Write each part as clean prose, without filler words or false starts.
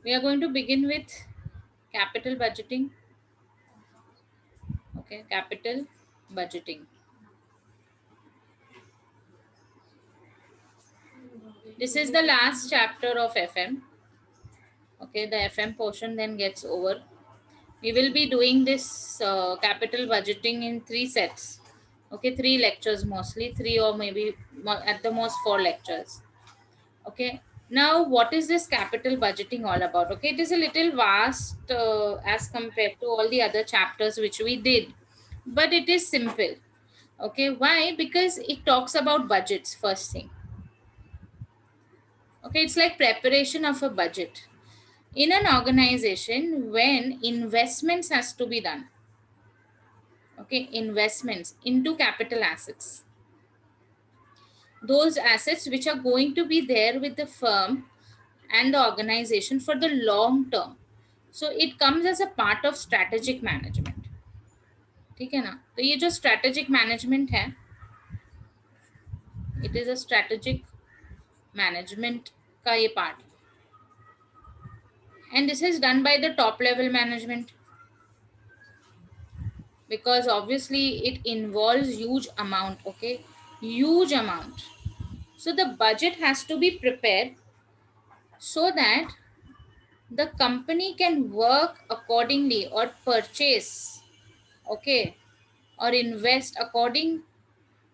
We are going to begin with capital budgeting. Okay, capital budgeting. This is the last chapter of FM. Okay, the FM portion then gets over. We will be doing this capital budgeting in 3 sets. Okay, 3 lectures mostly, 3 or maybe at the most 4 lectures. Okay, now what is this capital budgeting all about? Okay, it is a little vast as compared to all the other chapters which we did, but it is simple. Okay, why? Because it talks about budgets first thing. Okay, it's like preparation of a budget in an organization when investments has to be done. Okay, investments into capital assets, those assets which are going to be there with the firm and the organization for the long term. So it comes as a part of strategic management. ठीक है ना? तो ये जो strategic management है, it is a strategic management का ये part, and this is done by the top level management, because obviously it involves huge amount. Okay, huge amount. So the budget has to be prepared so that the company can work accordingly or purchase, okay, or invest according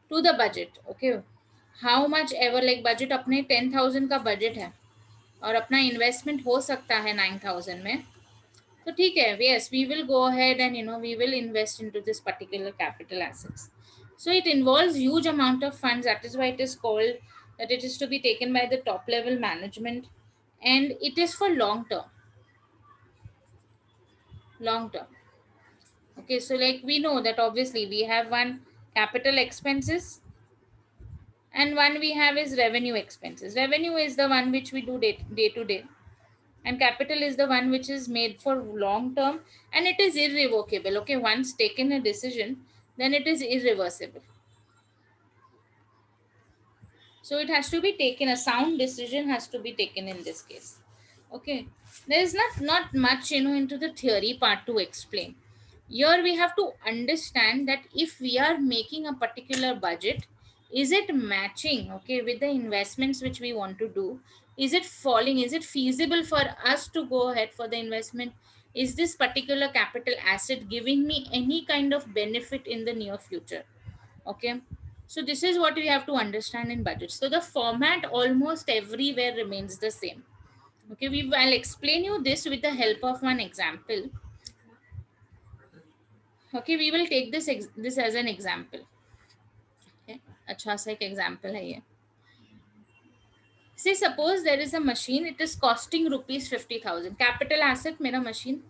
to the budget. Okay, how much ever, like budget अपने 10,000 का budget है और अपना investment हो सकता है 9,000 में, तो ठीक है, yes, we will go ahead and we will invest into this particular capital assets. So it involves huge amount of funds. That is why it is called that it is to be taken by the top level management, and it is for long term. Long term. Okay, so like we know that obviously we have one capital expenses and one we have is revenue expenses. Revenue is the one which we do day to day, and capital is the one which is made for long term, and it is irrevocable. Okay, once taken a decision, then it is irreversible. So it has to be taken, a sound decision has to be taken in this case. Okay, there is not much into the theory part to explain. Here we have to understand that if we are making a particular budget, is it matching, okay, with the investments which we want to do? Is it falling? Is it feasible for us to go ahead for the investment? Is this particular capital asset giving me any kind of benefit in the near future? Okay, so this is what we have to understand in budget. So the format almost everywhere remains the same. Okay, I'll explain you this with the help of one example. Okay, we will take this as an example. Okay, अच्छा सा एक example है ये. See, suppose there is a machine, it is costing rupees 50,000. Capital asset मेरा machine.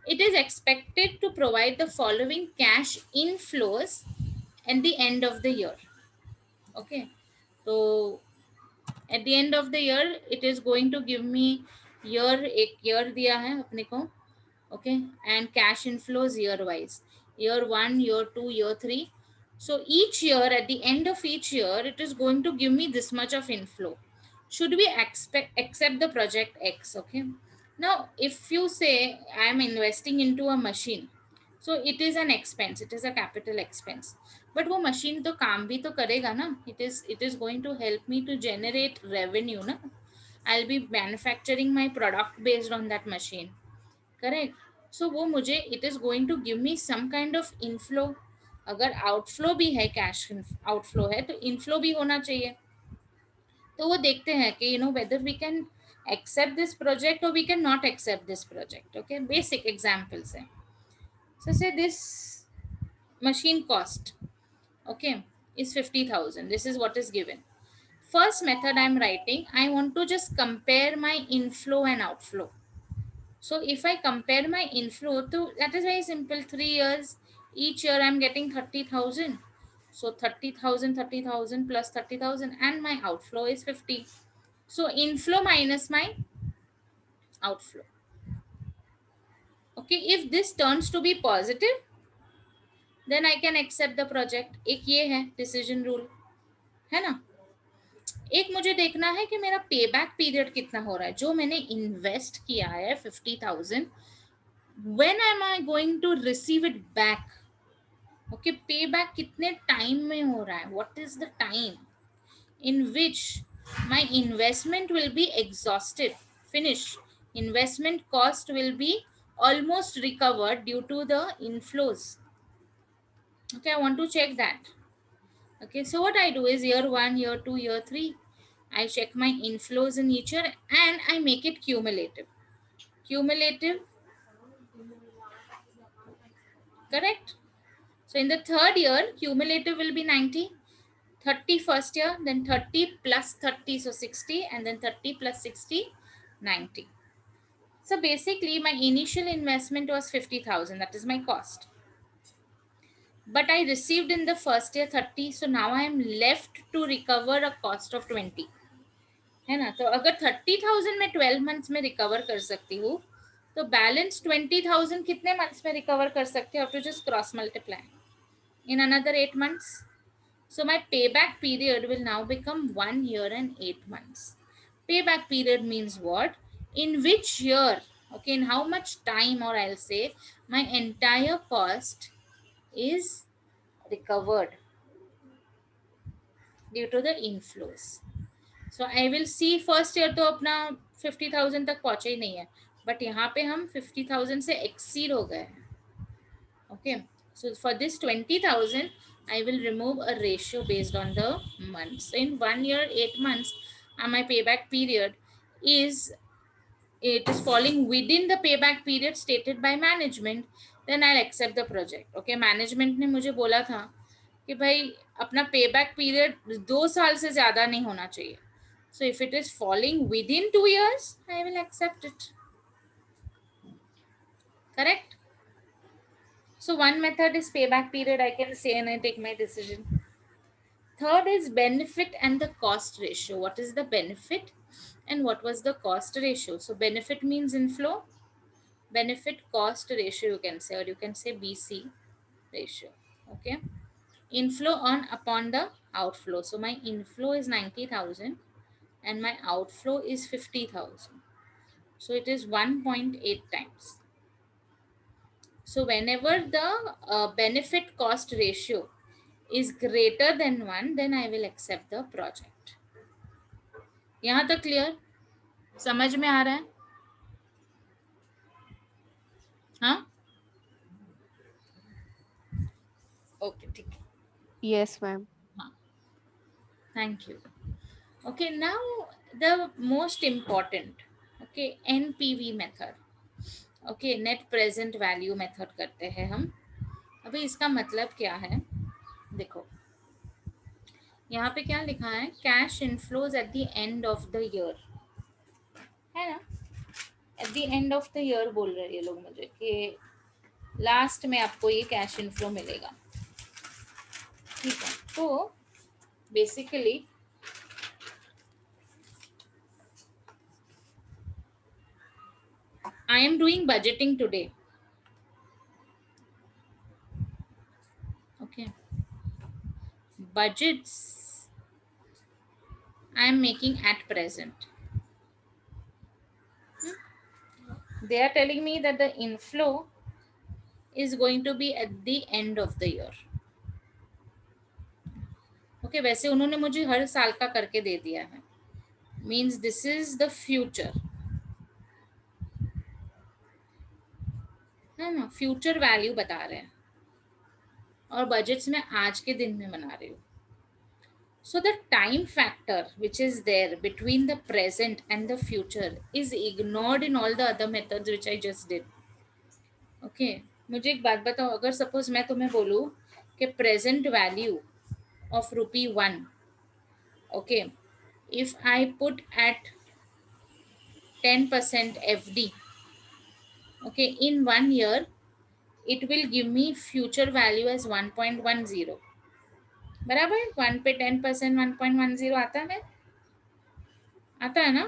It is expected to provide the following cash inflows at the end of the year. Okay, so at the end of the year it is going to give me year, एक year दिया है अपने को. Okay, and cash inflows year wise, year 1, year 2, year 3. So each year, at the end of each year, it is going to give me this much of inflow. Should we accept the project X? Okay, now if you say I am investing into a machine, so it is an expense, it is a capital expense, but वो machine तो काम भी तो करेगा ना. It is going to help me to generate revenue ना. I'll be manufacturing my product based on that machine. Correct. So वो मुझे it is going to give me some kind of inflow. अगर आउटफ्लो भी है, cash outflow है, तो inflow भी होना चाहिए. तो वो देखते हैं कि whether we can accept this project और we can not accept this project. Okay, basic examples है. So say this machine cost, okay, is 50,000. This is what is given. First method I'm writing, I want to just compare my inflow and outflow. So if I compare my inflow, to that is very simple. 3 years, each year I'm getting 30,000. So 30,000 plus 30,000, and my outflow is 50. So inflow minus my outflow. Okay, if this turns to be positive, then I can accept the project. एक ये है decision rule, है ना. एक मुझे देखना है कि मेरा पे बैक पीरियड कितना हो रहा है, जो मैंने इन्वेस्ट किया है 50,000, when am I going to receive it back. Okay, pay back कितने टाइम में हो रहा है, what is the time in which my investment will be exhausted, finish, investment cost will be almost recovered due to the inflows. Okay, I want to check that. Okay, so what I do is year 1, year 2, year 3, I check my inflows in each year and I make it cumulative. Cumulative, correct? So in the third year, cumulative will be 90. 30 first year, then 30 plus 30, so 60, and then 30 plus 60, 90. So basically, my initial investment was 50,000. That is my cost. But I received in the first year 30. So now I am left to recover a cost of 20. है ना? तो अगर 30,000 मैं 12 months में recover कर सकती हूँ, तो balance 20,000 कितने months में recover कर सकते हैं? To just cross multiply in another 8 months. So my payback period will now become 1 year and 8 months. Payback period means what? In which year, okay, in how much time, or I'll say my entire cost is recovered due to the inflows. So I will see first year तो अपना 50,000 तक पहुंचे ही नहीं है, but यहाँ पे हम 50,000 से exceed हो गए हैं. Okay, so for this 20,000 I will remove a ratio based on the months. So in 1 year 8 months my payback period is, it is falling within the payback period stated by management, then I'll accept the project. Okay, management ने मुझे बोला था कि भाई अपना payback period 2 साल से ज़्यादा नहीं होना चाहिए. So if it is falling within 2 years, I will accept it. Correct? So one method is payback period. I can say and I take my decision. Third is benefit and the cost ratio. What is the benefit and what was the cost ratio? So benefit means inflow. Benefit cost ratio you can say, or you can say BC ratio. Okay. Inflow on upon the outflow. So my inflow is 90,000 and my outflow is 50,000. So it is 1.8 times. So whenever the benefit cost ratio is greater than 1, then I will accept the project. यहाँ तक clear, समझ में आ रहा है? हाँ, okay, ठीक है. Yes, ma'am. हाँ, thank you. Okay, now the most important, okay, NPV method. Okay, net present value method करते हैं हम. अभी इसका मतलब क्या है? देखो, यहाँ पे क्या लिखा है? Cash inflows at the end of the year, है ना? Eight the end of the year बोल रहे हैं ये लोग मुझे कि लास्ट में आपको ये कैश इनफ्लो मिलेगा. ठीक है, तो basically I am doing budgeting today. Okay, budgets I am making at present. They are telling me that the inflow is going to be at the end of the year. Okay, वैसे उन्होंने मुझे हर साल का करके दे दिया है. Means this is the future, है ना? फ्यूचर वैल्यू बता रहे हैं और बजट्स में आज के दिन में बना रही हूँ. So the time factor which is there between the present and the future is ignored in all the other methods which I just did. Okay, मुझे एक बात बताओ, अगर सपोज मैं तुम्हें बोलूँ कि present value of ₹1, okay, if I put at 10% FD, okay, in 1 year it will give me future value as 1.10. बराबर, 1 पे 10% 1.10 आता है ना?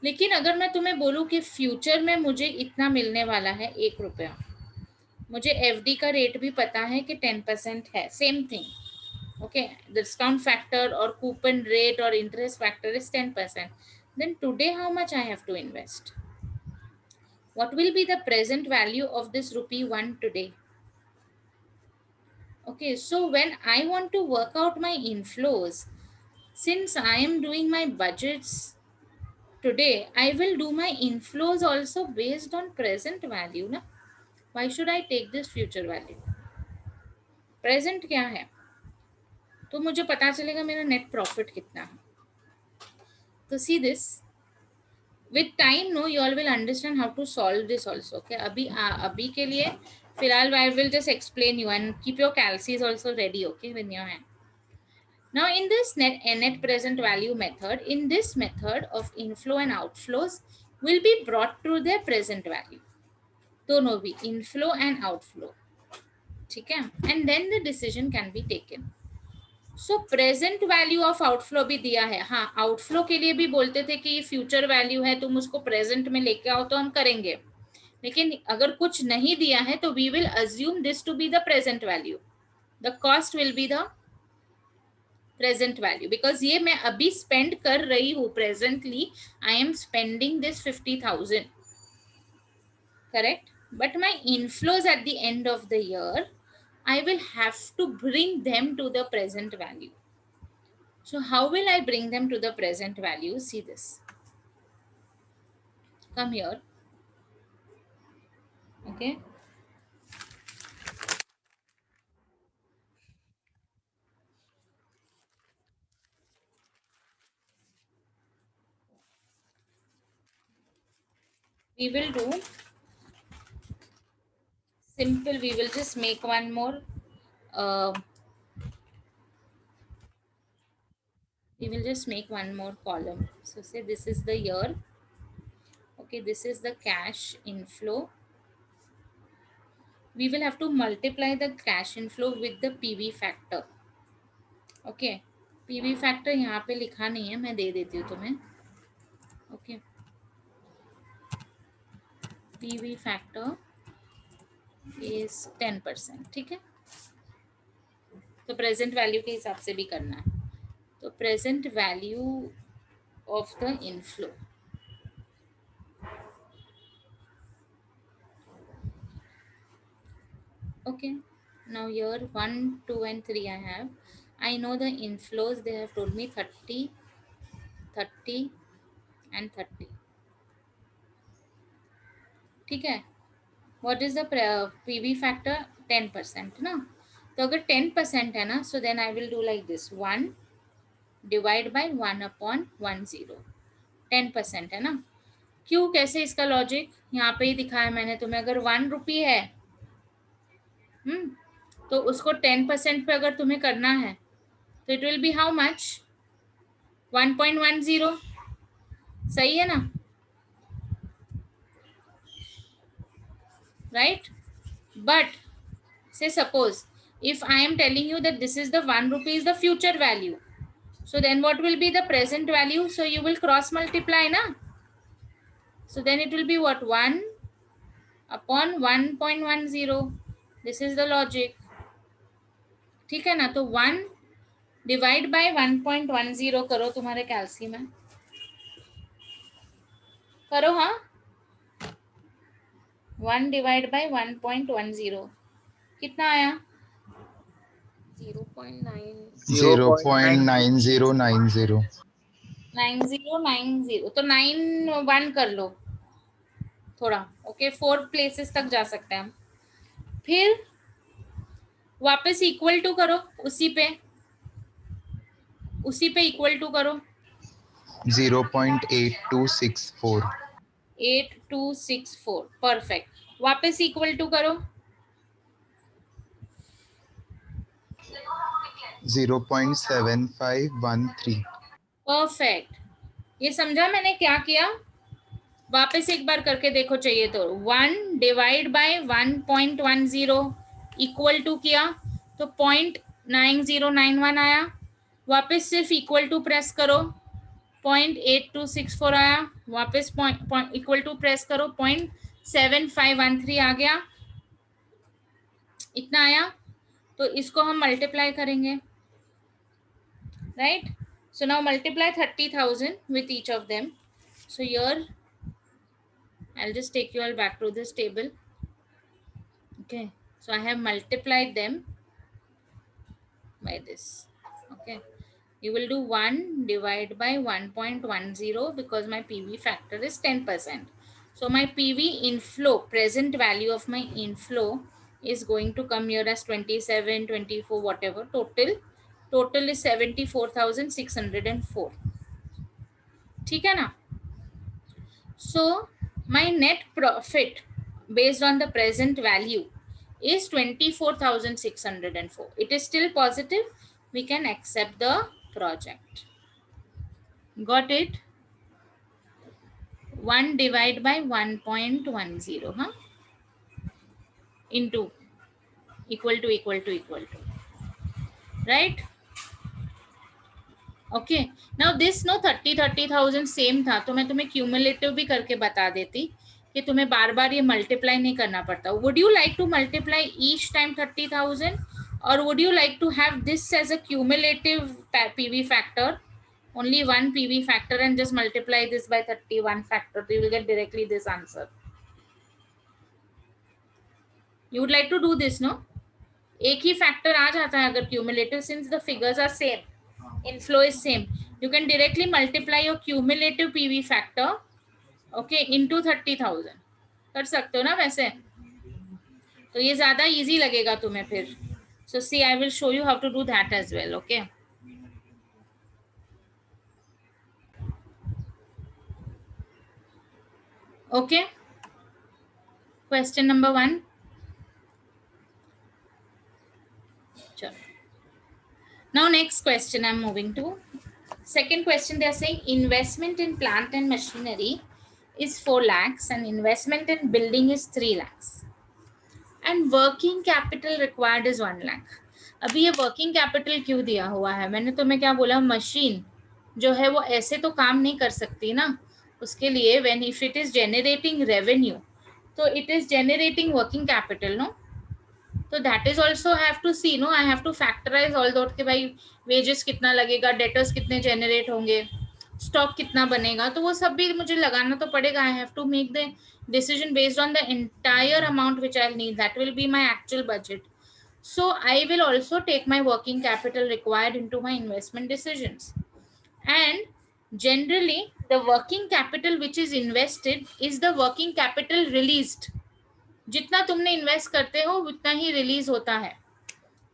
लेकिन अगर मैं तुम्हें बोलूँ कि फ्यूचर में मुझे इतना मिलने वाला है, ₹1, मुझे एफडी का रेट भी पता है कि 10% है, same thing. Okay, the discount factor or coupon rate or interest factor is 10%. Then today how much I have to invest? What will be the present value of this rupee 1 today? Okay, so when I want to work out my inflows, since I am doing my budgets today, I will do my inflows also based on present value ना. Why should I take this future value? Present क्या है? तो मुझे पता चलेगा मेरा net profit कितना है. तो see this. With time, no, you all will understand how to solve this also. Okay, अभी के लिए फिलहाल I will just explain you and keep your calcs also ready. Okay, with your hand. Now, in this net present value method, in this method of inflow and outflows will be brought to their present value. दोनों भी inflow and outflow. ठीक है? And then the decision can be taken. So present value of outflow भी दिया है. हाँ, outflow के लिए भी बोलते थे कि फ्यूचर वैल्यू है, तुम उसको प्रेजेंट में लेके आओ तो हम करेंगे. लेकिन अगर कुछ नहीं दिया है तो we will assume this to be the present value. The cost will be the present value because ये मैं अभी स्पेंड कर रही हूँ. Presently I am spending this 50,000. Correct. But my inflows at the end of the year I will have to bring them to the present value. So how will I bring them to the present value? See this. Come here. Okay. We will do simple. We will just make one more. We will just make one more column. So say this is the year. Okay, this is the cash inflow. We will have to multiply the cash inflow with the PV factor. Okay. PV factor यहाँ पे लिखा नहीं है, मैं दे देती हूँ तुम्हें. Okay. PV factor is 10%. ठीक है. तो प्रेजेंट वैल्यू के हिसाब से भी करना है. तो present value of the inflow. Okay, now here 1, 2 and 3 I have. I know the inflows, they have told me 30, 30 and 30. ठीक है. What is the PV factor? 10% ना. तो अगर 10% है ना, so then I will do like this. 1 divide by 1/10. 10% है ना. क्यों, कैसे, इसका लॉजिक यहाँ पे ही दिखाया है मैंने तुम्हें. अगर 1 रुपी है तो उसको 10% पे अगर तुम्हें करना है तो it will B how much? 1.10. सही है ना? राइट. बट से suppose if I am telling you that this is the 1 rupee is the future value, so then what will be the present value? So you will cross multiply na. So then it will be what? 1/1.10. This is the logic. ठीक है ना. तो 1 divide bye 1.10 करो तुम्हारे कैल्सी में. करो. हाँ, 1 divide bye 1.10 कितना आया? 0.9090. 9090. तो 91 कर लो थोड़ा. ओके, 4 प्लेसेस तक जा सकते हैं हम. फिर वापस इक्वल टू करो. उसी पे इक्वल टू करो. 0.8264. 8264. परफेक्ट. वापस इक्वल टू करो. 0.7513. परफेक्ट. ये समझा मैंने क्या किया? वापस एक बार करके देखो चाहिए तो. 1 डिवाइड बाय 1.10 इक्वल टू किया तो 0.9091 आया. वापस सिर्फ इक्वल टू प्रेस करो. 0.8264 आया. वापस इक्वल टू प्रेस करो. 0.7513 आ गया. इतना आया. तो इसको हम मल्टीप्लाई करेंगे. right? So now multiply 30,000 with each of them. So here I'll just take you all back to this table. Okay, so I have multiplied them by this. Okay, you will do 1 divide by 1.10 because my PV factor is 10%. So my PV inflow, present value of my inflow is going to come here as 27, 24, whatever. Total is 74,604. ठीक है ना? So my net profit based on the present value is 24,604. It is still positive. We can accept the project. Got it? 1 divide by 1.10, huh? Into equal to equal to equal to. Right? Okay now this no 30,000 same था तो मैं तुम्हें cumulative भी करके बता देती कि तुम्हें बार बार ये मल्टीप्लाई नहीं करना पड़ता. Would you like to multiply each time 30,000 or would you like to have this as a cumulative PV factor, only one PV factor, and just multiply this by 31 factor, so you will get directly this answer? You would like to do this, no? एक ही factor आ जाता है अगर cumulative, since the figures are same, inflow is same, you can directly multiply your cumulative PV factor, okay, into 30,000. कर सकते हो ना वैसे, तो ये ज्यादा इजी लगेगा तुम्हें फिर. So see, I will show you how to do that as well. Okay, okay, question number 1. Sure. Now next question I'm moving to. Second question, they are saying investment in plant and machinery is 4 lakhs and investment in building is 3 lakhs. And working capital required is 1 lakh. अभी ये working capital क्यों दिया हुआ है? मैंने तुम्हें क्या बोला, मशीन जो है वो ऐसे तो काम नहीं कर सकती ना, उसके लिए when if it is generating revenue तो it is generating working capital, no? तो that is also have to see, no, I have to factorize all that के भाई वेजेस कितना लगेगा, डेटर्स कितने जनरेट होंगे, स्टॉक कितना बनेगा, तो वो सब भी मुझे लगाना तो पड़ेगा. I have to make the decision based on the entire amount which I'll need. That will be my actual budget. So I will also take my working capital required into my investment decisions. And generally the working capital which is invested is the working capital released. जितना तुमने invest करते हो उतना ही release होता है.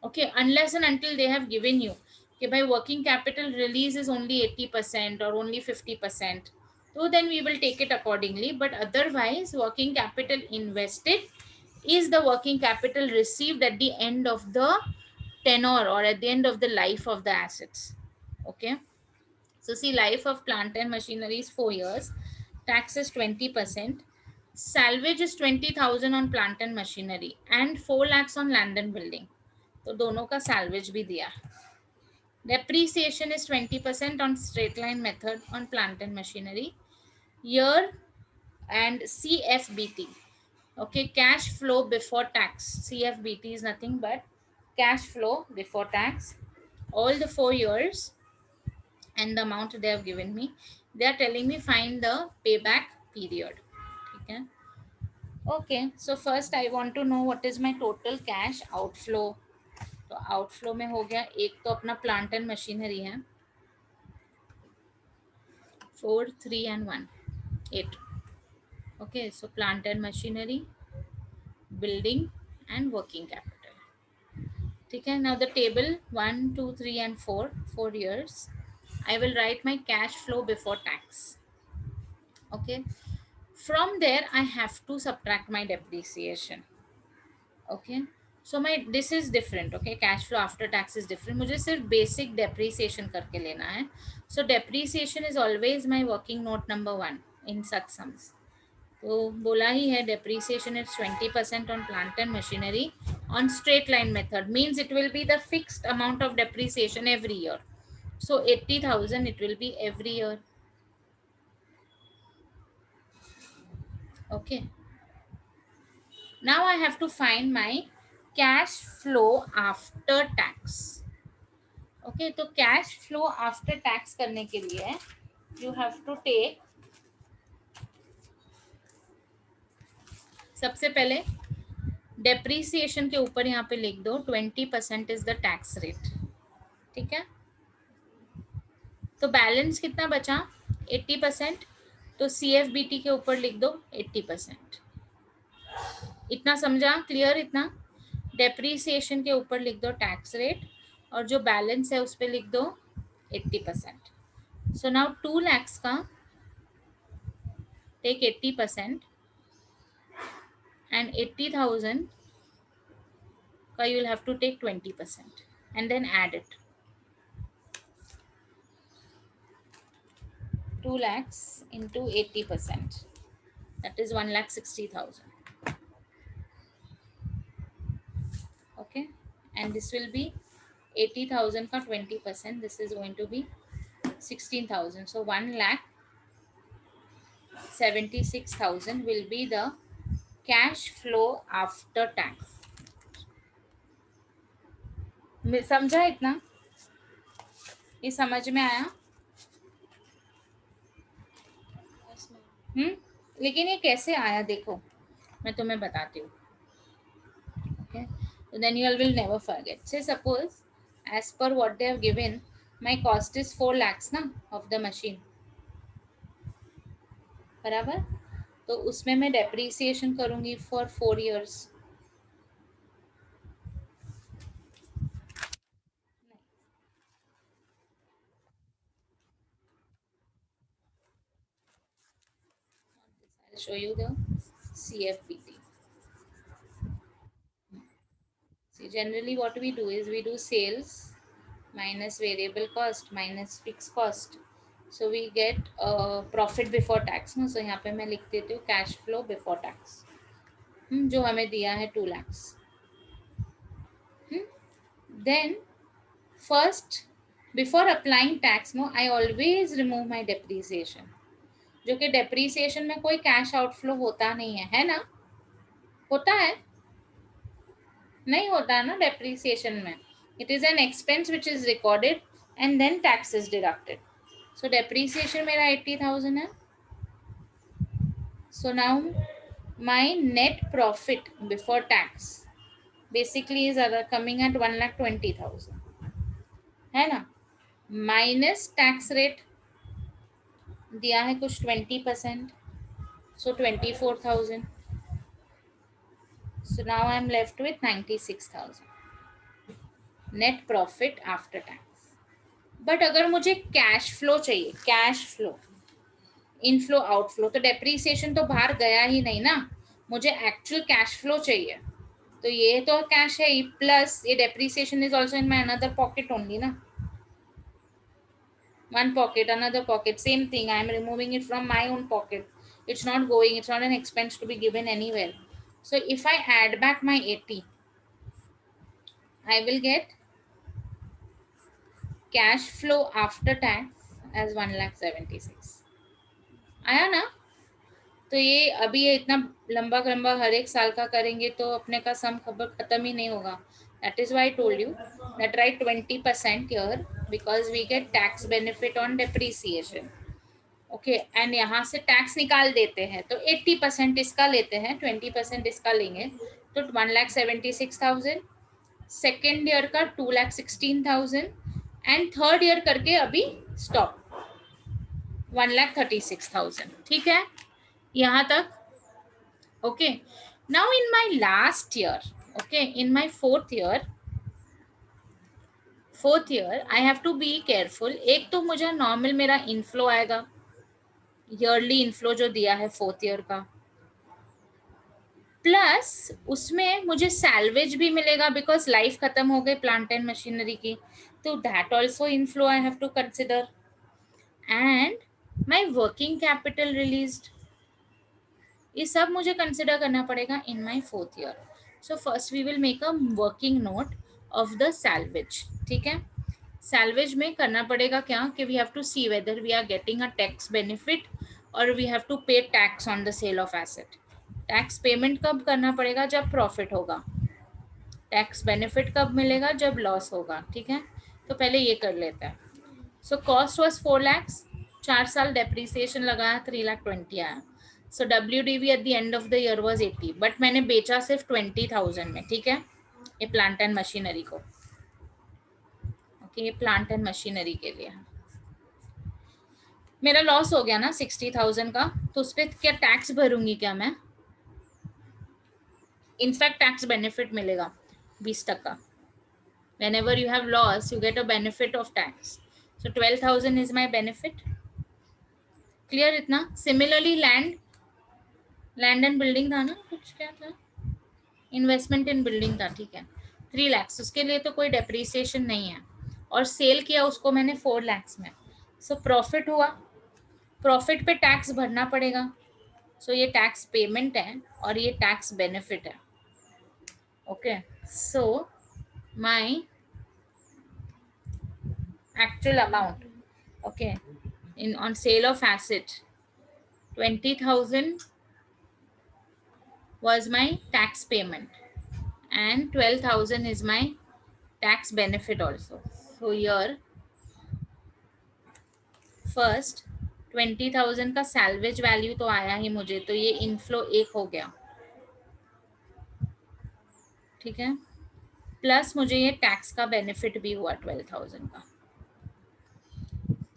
Okay, unless and until they have given you कि भाई working capital release is only 80% और only 50%, so then we will take it accordingly. But otherwise working capital invested is the working capital received at the end of the tenure or at the end of the life of the assets. Okay, so see, life of plant and machinery is 4 years, tax is 20%, salvage is 20,000 on plant and machinery and 4 lakhs on land and building. तो दोनों का salvage भी दिया. Depreciation is 20% on straight line method on plant and machinery. Year and CFBT. Okay, cash flow before tax. CFBT is nothing but cash flow before tax. All the 4 years and the amount they have given me. They are telling me find the payback period. Okay. Okay, so first I want to know what is my total cash outflow. तो outflow में हो गया, एक तो अपना plant and machinery है 4, 3 and 1, 8. Okay, so plant and machinery, building and working capital. ठीक है, now the table 1, 2, 3 and 4 years. I will write my cash flow before tax. Okay, from there I have to subtract my depreciation. Okay, so my this is different. Okay, cash flow after tax is different. मुझे सिर्फ basic depreciation करके लेना है. So depreciation is always my working note number 1 in such sums. तो बोला ही है depreciation is 20% on plant and machinery on straight line method, means it will be the fixed amount of depreciation every year. So 80,000 it will be every year. Okay, now I have to find my cash flow after tax. Okay, तो cash flow after tax करने के लिए you have to take, सबसे पहले depreciation के ऊपर यहाँ पे लिख दो 20% इज द टैक्स रेट, ठीक है। तो बैलेंस कितना बचा 80%, तो CFBT के ऊपर लिख दो 80%। इतना समझा, क्लियर इतना? डेप्रीसिएशन के ऊपर लिख दो टैक्स रेट और जो बैलेंस है उस पर लिख दो 80%। सो नाउ 2 lakhs का टेक 80% and 80,000 का you will have to take 20% and then add it. 2 lakhs into 80%, that is 1,60,000. Okay, and this will be 80,000 ka 20%, this is going to be 16,000. So 1,76,000 will be the cash flow after tax. समझा इतना? ये समझ में आया? लेकिन ये कैसे आया देखो, मैं तुम्हें बताती हूँ। Okay, so then you all will never forget. Say suppose as per what they have given, my cost is 4 lakhs ना of the machine, बराबर? तो उसमें मैं डेप्रीसिएशन करूंगी for 4 years. I'll show you the CFBT. See, generally what we do is we do sales minus variable cost minus fixed cost, so we get profit before tax ना. So यहाँ पे मैं लिख देती हूँ कैश फ्लो बिफोर टैक्स, जो हमें दिया है 2 lakhs. Then first before applying tax no, I always remove my depreciation, जो कि depreciation में कोई cash outflow होता नहीं है ना? होता है? नहीं होता ना depreciation में. It is an expense which is recorded and then tax is deducted. So depreciation मेरा 80,000 है. So now my net profit before tax basically is coming at 1,20,000, है ना? माइनस टैक्स रेट दिया है कुछ 20%, so 24,000. So now I am left with 96,000 net profit after tax. But अगर मुझे cash flow चाहिए, कैश फ्लो इनफ्लो आउटफ्लो, तो depreciation तो बाहर गया ही नहीं ना, मुझे एक्चुअल कैश फ्लो चाहिए. तो ये तो कैश है ही, प्लस ये depreciation is also in my another pocket only ना. One pocket, another pocket, same thing. I am removing it from my own pocket. It's not going, it's not an expense to be given anywhere. So if I add back my 80, I will get cash flow after tax as 1,76,000. आया ना? तो ये अभी ये इतना लंबा लंबा हर एक साल का करेंगे तो अपने का सम खबर खत्म ही नहीं होगा. That is why I told you that write 20% here because we get tax benefit on depreciation. Okay, and यहाँ से टैक्स निकाल देते हैं तो 80% इसका लेते हैं, 20% इसका लेंगे, तो 1,76,000. सेकेंड ईयर का 2,16,000 एंड थर्ड ईयर करके अभी स्टॉप 1,36,000. ठीक है यहाँ तक? Okay, now in my last year, okay, in my fourth year I have to be careful. एक तो मुझे नॉर्मल मेरा इनफ्लो आएगा, ईयरली इनफ्लो जो दिया है फोर्थ ईयर का, प्लस उसमें मुझे सैल्वेज भी मिलेगा बिकॉज लाइफ खत्म हो गई प्लांट एंड मशीनरी की, तो that also inflow I have to consider. And my working capital released, ये सब मुझे कंसिडर करना पड़ेगा in my fourth year. So first we will make a working note of the salvage. ठीक है, salvage में करना पड़ेगा क्या कि we have to see whether we are getting a tax benefit और we have to pay tax on the sale of asset. Tax payment कब करना पड़ेगा? जब प्रॉफिट होगा. टैक्स बेनिफिट कब मिलेगा? जब लॉस होगा. ठीक है, तो पहले ये कर लेते हैं. So cost was 4 lakhs, 4 साल डेप्रिसिएशन लगाया 3,20,000 आया. So WDV at the end of the year was 80, but मैंने बेचा सिर्फ 20,000 में. ठीक है, ये प्लांट एंड मशीनरी को. ओके, ये प्लांट एंड मशीनरी के लिए मेरा लॉस हो गया ना 60,000 का, तो उस पर क्या टैक्स भरूंगी क्या मैं? इनफैक्ट टैक्स बेनिफिट मिलेगा 20%. whenever you have loss you get a benefit of tax. So 12,000 is my benefit. Clear इतना? Similarly लैंड एंड बिल्डिंग था ना, कुछ क्या था, इन्वेस्टमेंट इन बिल्डिंग था. ठीक है, 3 lakhs, उसके लिए तो कोई डेप्रिसिएशन नहीं है, और सेल किया उसको मैंने 4 lakhs में. सो प्रॉफिट हुआ, प्रॉफिट पे टैक्स भरना पड़ेगा. सो ये टैक्स पेमेंट है और ये टैक्स बेनिफिट है. Okay, so my actual amount, okay, in on sale of asset, 20,000 was my tax payment and 12,000 is my tax benefit also. So here first 20,000 का सैल्वेज वैल्यू तो आया ही मुझे, तो ये इनफ्लो एक हो गया. ठीक है, प्लस मुझे ये टैक्स का बेनिफिट भी हुआ 12,000 का.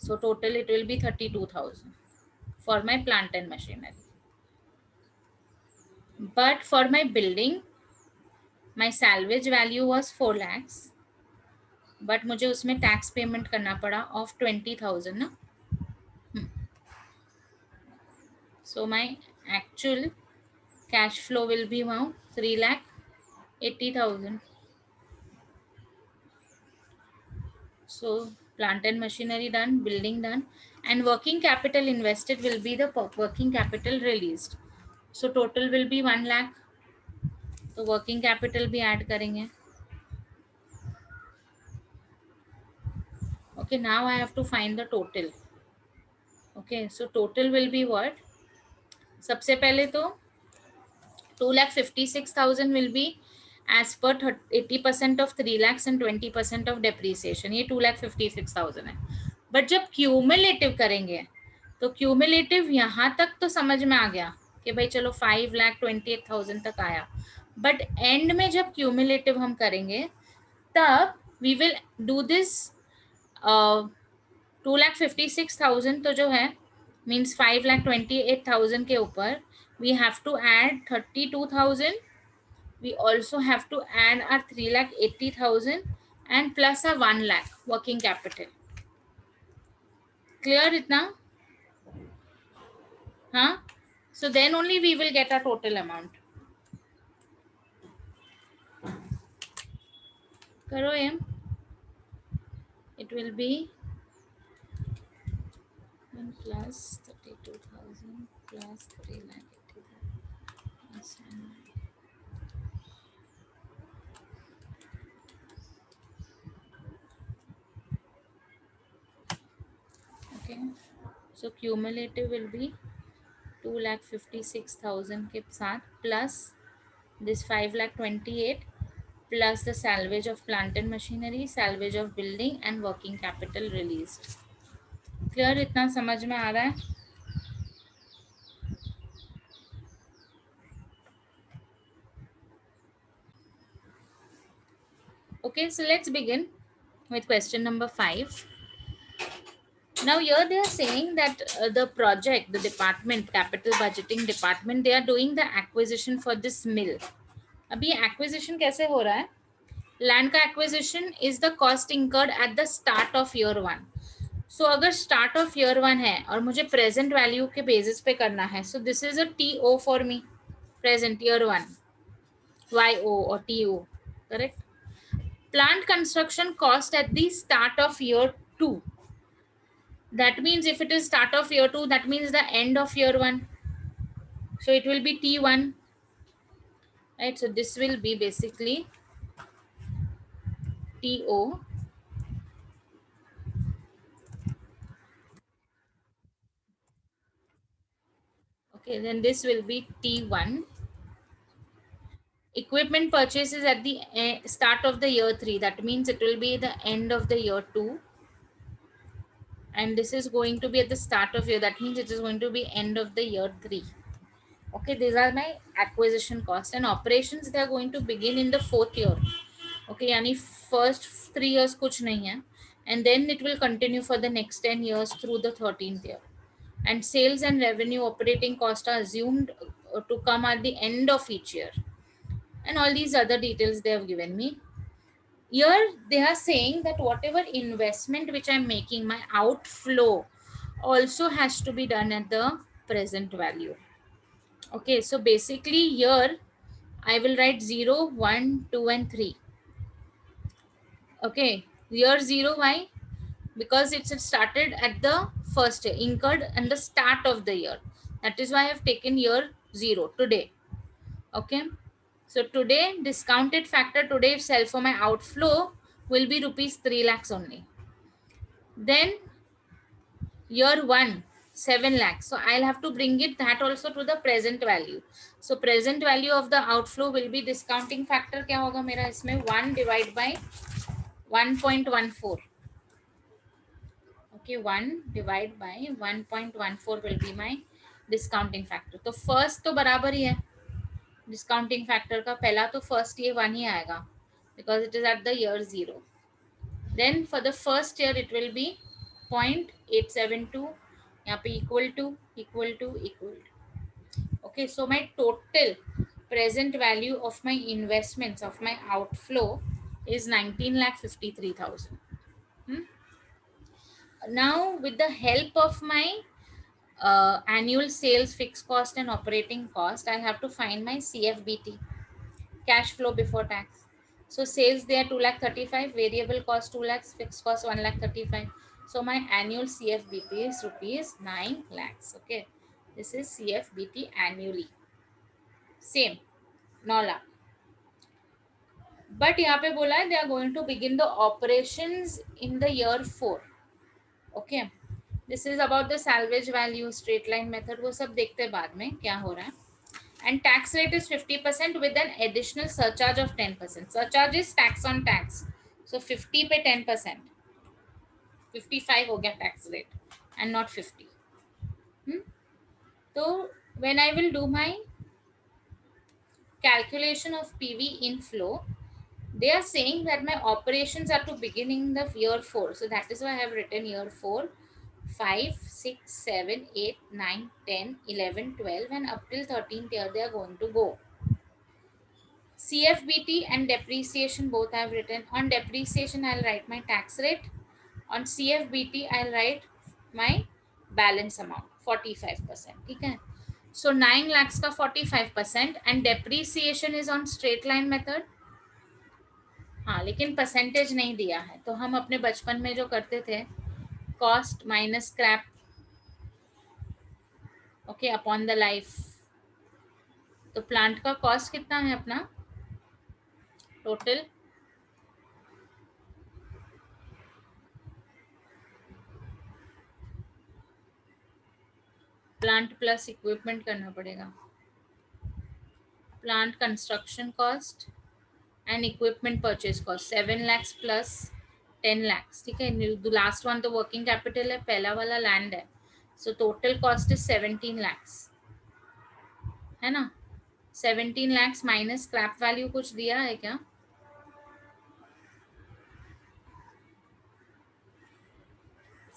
So total it will be 32,000 for my plant and machinery. But for my building my salvage value was 4 lakhs, but मुझे उसमें टैक्स पेमेंट करना पड़ा ऑफ 20,000 ना. So my actual cash flow will be now 3,80,000. So plant and machinery done, building done, and working capital invested will be the working capital released. So total will be 1 lakh. तो working capital भी add करेंगे. Okay, now I have to find the total. Okay, so total will be what? सबसे पहले तो 2,56,000 will be as per 80% of 3 lakhs and 20% of depreciation. ये 2,56,000 है. But जब cumulative करेंगे तो क्यूमुलेटिव यहाँ तक तो समझ में आ गया कि भाई चलो 5,28,000 तक आया. बट एंड में जब क्यूमुलेटिव हम करेंगे तब वी विल डू दिस 2,56,000 तो जो है मीन्स 5,28,000 के ऊपर we have to add 32,000. We also have to add our 3,80,000 and plus a 1 lakh working capital. Clear itna? Huh? So then only we will get a total amount. Karo em. It will be 1 plus 32,000 plus 3,80,000. Okay. So cumulative will be 2,56,000 के साथ plus this 5,28,000 plus the salvage of plant and machinery, salvage of building and working capital released. Clear? इतना समझ में आ रहा है? Okay, so let's begin with question number 5. Now here they are saying that the project, the department, capital budgeting department, they are doing the acquisition for this mill. अभी acquisition कैसे हो रहा है? Land का acquisition is the cost incurred at the start of year 1. So अगर start of year 1 है और मुझे present value के basis पे करना है, so this is a TO for me, present year 1, YO or TO, correct? Plant construction cost at the start of year 2. That means if it is start of year 2, that means the end of year 1. So it will be T1, right? So this will be basically TO. Okay, then this will be T1. Equipment purchase is at the start of the year 3. That means it will be the end of the year 2. And this is going to be at the start of year. That means it is going to be end of the year 3. Okay, these are my acquisition cost. And operations, they are going to begin in the 4th year. Okay, yani first 3 years kuch nahi hai, and then it will continue for the next 10 years through the 13th year. And sales and revenue operating costs are assumed to come at the end of each year. And all these other details they have given me. Here they are saying that whatever investment which I'm making, my outflow also has to be done at the present value. Okay, so basically here I will write 0, 1, 2 and 3. Okay, year 0, why? Because it's started at the first year, incurred at the start of the year. That is why I have taken year 0 today. Okay, so today discounted factor today itself for my outflow will be rupees 3 lakhs only. Then year 1, 7 lakhs. So I'll have to bring it that also to the present value. So present value of the outflow will be discounting factor क्या होगा मेरा इसमें 1 divided by 1.14. Okay, 1 divided by 1.14 will be my discounting factor. तो first तो बराबर ही है discounting factor का, पहला तो first ये 1 ही आएगा because it is at the year 0. Then for the first year it will be 0.872, यहाँ पे equal to. Okay, so my total present value of my investments, of my outflow is 19,53,000. Now with the help of my annual sales, fixed cost and operating cost, I have to find my CFBT, cash flow before tax. So sales there 2,35,000, variable cost 2 lakhs, fixed cost 1,35,000. So my annual CFBT is rupees 9 lakhs. Okay, this is CFBT annually. Same 9 lakh. But यहाँ पे बोला है they are going to begin the operations in the year 4. Okay, this is about the salvage value, straight line method, वो सब देखते हैं बाद में क्या हो रहा है. And tax rate is 50% with an additional surcharge of 10%. Surcharge is tax on tax. So 50 पे 10%. 55 हो गया tax rate and not 50. So when I will do my calculation of PV inflow, they are saying that my operations are to begin in the year 4. So that is why I have written year 4, 5, 6, 7, 8, 9, 10, 11, 12 and up till 13th year they are going to go. CFBT and depreciation both I have written. On depreciation I'll write my tax rate. On CFBT I'll write my balance amount 45%. ठीक है. So 9 lakhs का 45% and depreciation is on straight line method. हाँ, लेकिन percentage नहीं दिया है. तो हम अपने बचपन में जो करते थे cost minus scrap, okay, upon the life. तो प्लांट का कॉस्ट कितना है अपना टोटल, प्लांट प्लस इक्विपमेंट करना पड़ेगा. Plant construction cost and equipment purchase cost 7 lakhs plus 10 lakhs. ठीक है, लास्ट वन तो वर्किंग कैपिटल है, पहला वाला लैंड है. So total cost is 17 lakhs, है ना. 17 lakhs माइनस स्क्रैप वैल्यू कुछ दिया है क्या?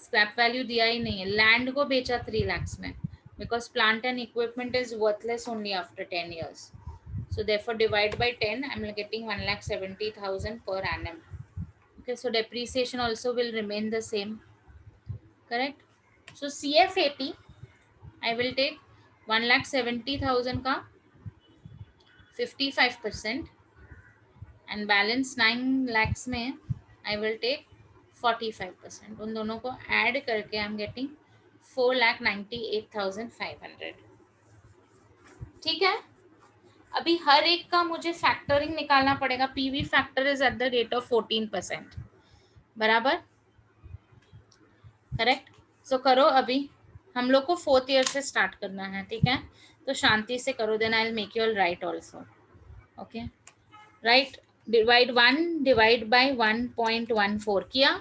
स्क्रैप वैल्यू दिया ही नहीं है. लैंड को बेचा 3 lakhs में because plant and equipment is worthless only after 10 years. So therefore divide by 10, I'm getting 1,70,000 per annum. Okay, so depreciation also will remain the same, correct? So CFAT I will take 1,70,000 का 55% and balance 9 lakhs में I will take 45%. उन दोनों को add करके I am getting 4,98,500. ठीक है. अभी हर एक का मुझे फैक्टरिंग निकालना पड़ेगा. PV factor is at the rate of 14%. बराबर, करेक्ट. सो करो. अभी हम लोग को 4th ईयर से स्टार्ट करना है. ठीक है, तो शांति से करो. Then I will make you all right also. Okay right, divide 1 divide by 1.14 किया।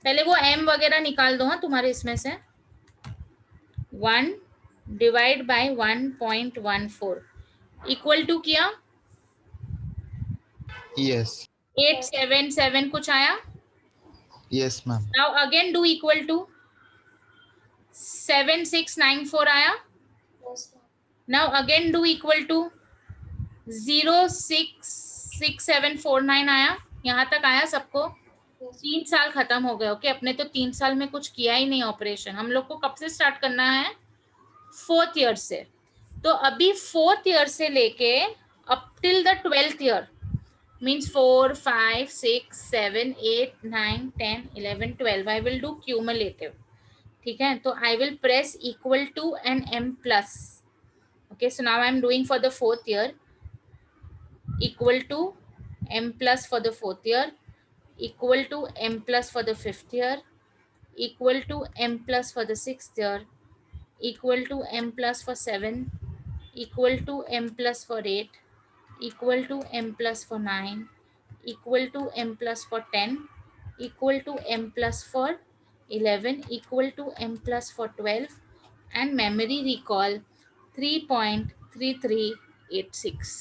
पहले वो m वगैरह निकाल दो, हाँ तुम्हारे इसमें से। 1 डिवाइड बाय 1.14 इक्वल टू किया Yes. 877 कुछ आया। Yes, ma'am. Now again do equal to 7694 आया। Now again do equal to 066749 आया। यहाँ तक आया सबको। 3 साल खत्म हो गए। ओके अपने तो 3 साल में कुछ किया ही नहीं ऑपरेशन। हम लोग को कब से स्टार्ट करना है? 4th ईयर से। तो अभी 4th ईयर से लेके up till the 12th year means 4 5 6 7 8 9 10 11 12 I will do cumulative. ठीक है, तो I will press equal to and m plus. Okay so now I am doing for the 4th year equal to m plus for the 4th year, equal to m plus for the 5th year, equal to m plus for the 6th year, equal to m plus for 7, equal to m plus for 8, equal to m plus for 9, equal to m plus for 10, equal to m plus for 11, equal to m plus for 12, and memory recall 3.3386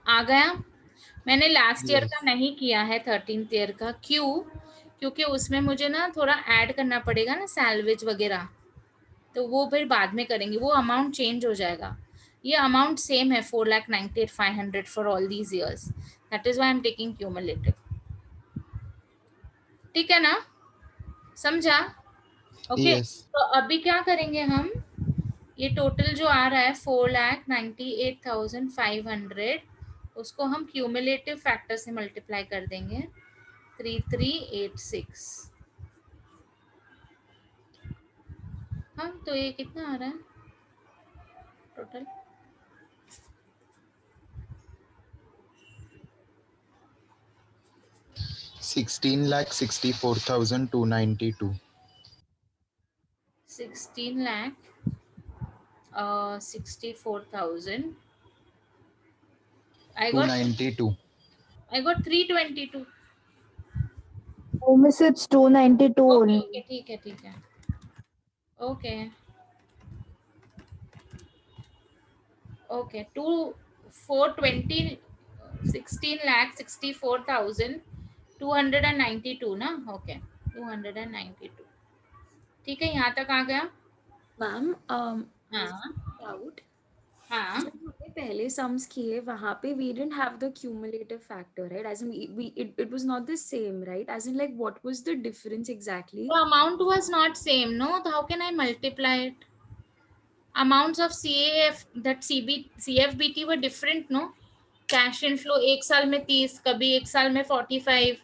आ गया। मैंने last year Yes. का नहीं किया है 13th year का। क्यों? क्योंकि उसमें मुझे ना थोड़ा ऐड करना पड़ेगा ना सैलवेज वगैरह, तो वो फिर बाद में करेंगे, वो अमाउंट चेंज हो जाएगा। ये अमाउंट सेम है 4,98,500 for all these years, that is why I am taking cumulative. ठीक है ना, समझा? Okay Yes. तो अभी क्या करेंगे हम, ये टोटल जो आ रहा है 4,98,500 उसको हम क्यूमुलेटिव फैक्टर से मल्टीप्लाई कर देंगे 3386। हाँ तो ये कितना आ रहा है total? Sixteen lakh 64,292. 16,64,000 I Two got 92. 322। Oh, miss, it's 292 okay only. Okay ठीक है ठीक है ओके ओके 16,64,292 ना। ओके 292 ठीक है, यहाँ तक आ गया। मैम हाँ डाउट, हाँ जब हमने पहले सम्स किए वहां पे we didn't have the cumulative factor, right? As in it was not the same, right? As in like what was the difference exactly? the amount was not same, no, so how can I multiply it? Amounts of CAF that CFBT were different, no? Cash inflow एक साल में 30, कभी एक साल में 45,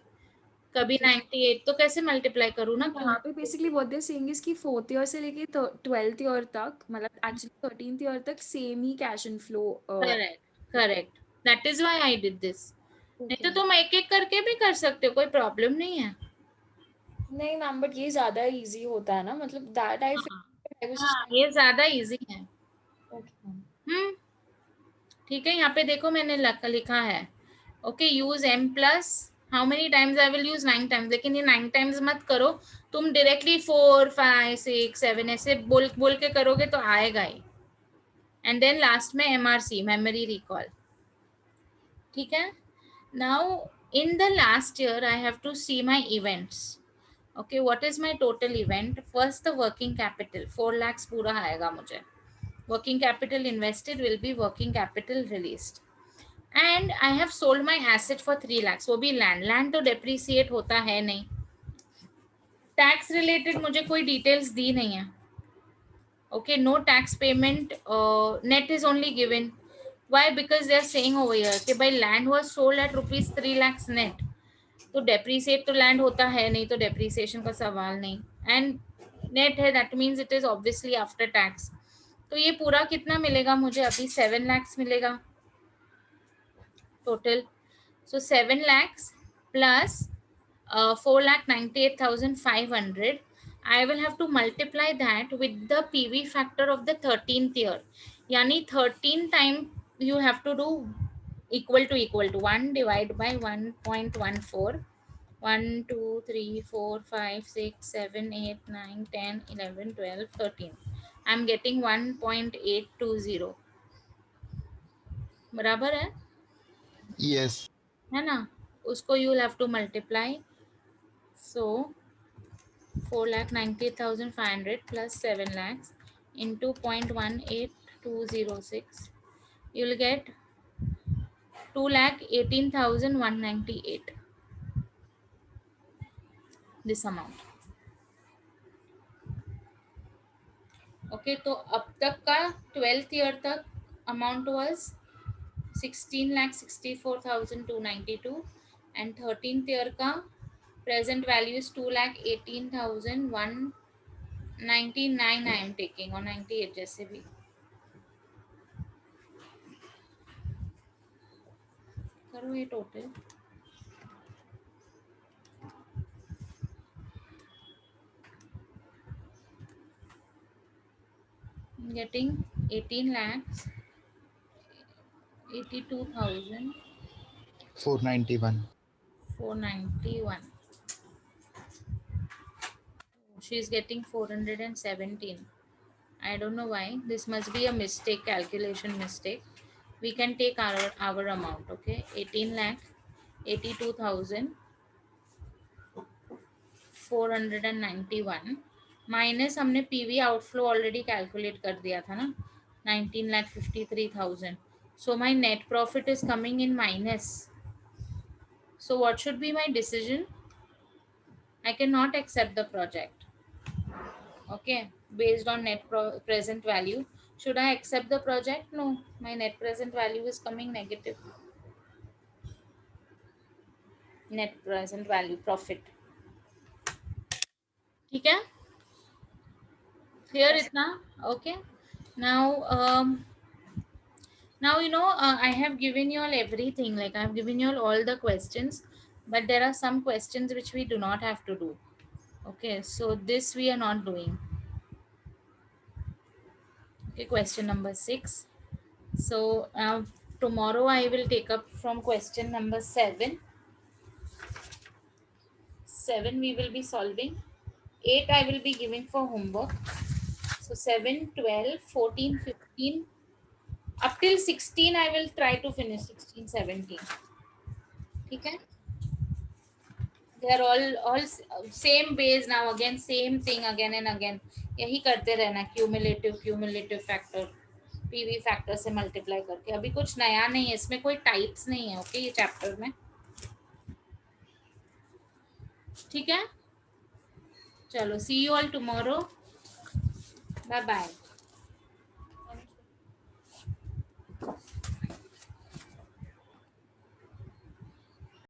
कभी 98, तो कैसे मल्टीप्लाई करूँ ना? यहाँ पे basically what they're saying is कि 4th ईयर से लेके 12th ईयर तक, मतलब एक्चुअली 13th ईयर तक same he cash inflow. Correct correct, that is why I did this. नहीं तो तुम एक एक करके भी कर सकते हो, कोई प्रॉब्लम नहीं है। नहीं मैम, बट ये ज्यादा इजी होता है ना, मतलब दैट आई वाज हाँ ये ज्यादा इजी है। ओके ठीक है, यहाँ पे देखो मैंने लिखा है okay use m plus how many times I will use 9 times, लेकिन ये 9 टाइम्स मत करो तुम, डायरेक्टली 4 5 6 7 ऐसे बोल बोल के करोगे तो आएगा ही। एंड देन लास्ट में MRC मेमोरी रिकॉल। ठीक है, now in the last year I have to see my events. Okay what is my total event? First the working capital 4 lakhs पूरा आएगा मुझे। Working capital invested will be working capital released and I have sold my asset for 3 lakhs, वो भी land तो depreciate होता है नहीं। Tax related मुझे कोई डिटेल्स दी नहीं है। Okay no tax payment, net is only given. Why? Because they are saying over here कि भाई land was sold at rupees 3 lakhs net, तो डेप्रिसिएट तो लैंड होता है नहीं, तो डेप्रिसिएशन का सवाल नहीं। एंड नेट है that means it is obviously after tax. तो ये पूरा कितना मिलेगा मुझे? अभी 7 lakhs मिलेगा total. So 7 lakhs plus 4,98,500. I will have to multiply that with the PV factor of the 13th year. यानी 13 time you have to do equal to 1 divide by 1.14. 1 2 3 4 5 6 7 8 9 10 11 12 13. I'm getting 1.820. बराबर Yes. है ना? उसको you will have to multiply. So 4,90,500 plus 7 lakhs into 0.18206. You will get 2,18,198. This amount. Okay तो अब तक का 12th year तक amount was 16,64,292 and 13th year का present value is 2,18,199 I am taking और 98 जैसे भी करो ये total getting 18 lakhs 82,491. 491. She is getting 417. I don't know why. This must be a mistake, calculation mistake. We can take our amount, okay? 18,82,491 minus हमने PV outflow already calculate कर दिया था ना 19,53,000. So my net profit is coming in minus. So what should be my decision? I cannot accept the project. Okay, based on net present value. Should I accept the project? No, my net present value is coming negative. Net present value profit. ठीक है, clear इतना? Okay, now now I have given you all everything, like I have given you all the questions, but there are some questions which we do not have to do. Okay, so this we are not doing. Okay, question number 6. So tomorrow I will take up from question number 7. 7 we will be solving. 8 I will be giving for homework. So 7, 12, 14, 15. Up till 16 I will try to finish 16, 17. ठीक है? They are all same base now, again same thing again and again. यही करते रहना, cumulative factor PV factor से multiply करके. अभी कुछ नया नहीं है इसमें, कोई टाइप्स नहीं है. ओके, ये चैप्टर में. ठीक है, चलो see you all tomorrow. Bye bye.